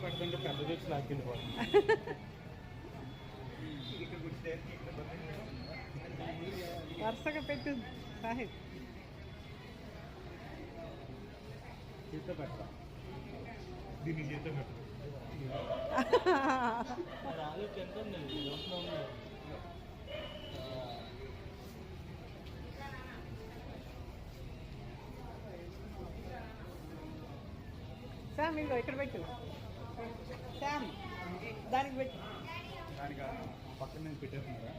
పెడుతుంటే పెద్ద తెచ్చి లాక్కెళ్ళిపోతుంది. వరుసగా పెట్టు సాహిబ్. చేతితో పెడతా, దీన్ని చేతితో పెట్టు. శామ్ ఇదిగో ఇక్కడ పెట్టు. శామ్ దానికి పెట్టు. దానికి పక్కన నేను పెట్టేస్తున్నారా?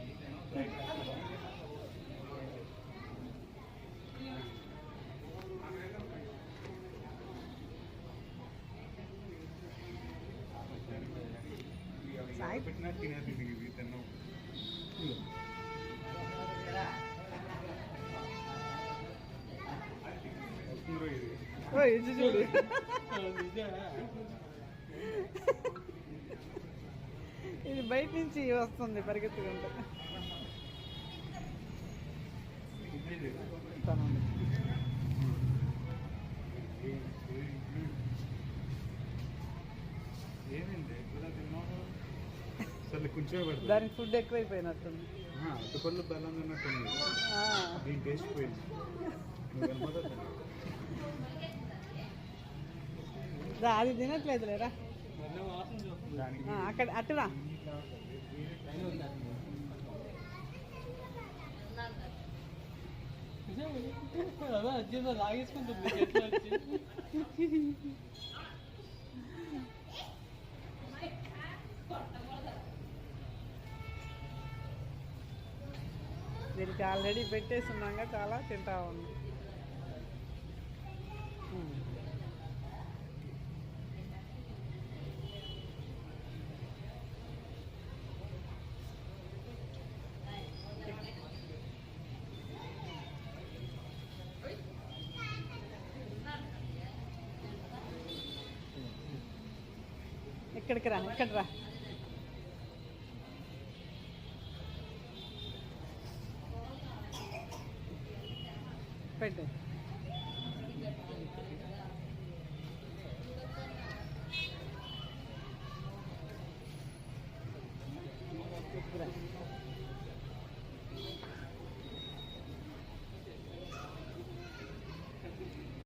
సాయి పెట్టినా తినేది ఇది తిన్నాం. వస్తుందో ఇది ఇది చూడు. ఇది బయట నుంచి వస్తుంది పరిగెత్తుకుంటూ. ఏమైంది సరే కొంచెం పెడతా. దానికి ఫుడ్ ఎక్కువైపోయినట్టుంది. అటుపళ్ళు బెల్లం తిన్నట్టుంది. దీని టేస్ట్ పోయింది. అది తినట్లేదు లేరా అక్కడ అట్టురా. లాగేసుకుంటుంది. దీనికి ఆల్రెడీ పెట్టేసి ఉన్నాగా చాలా తింటా ఉంది. ఇక్కడికి రా, ఇక్కడ రా.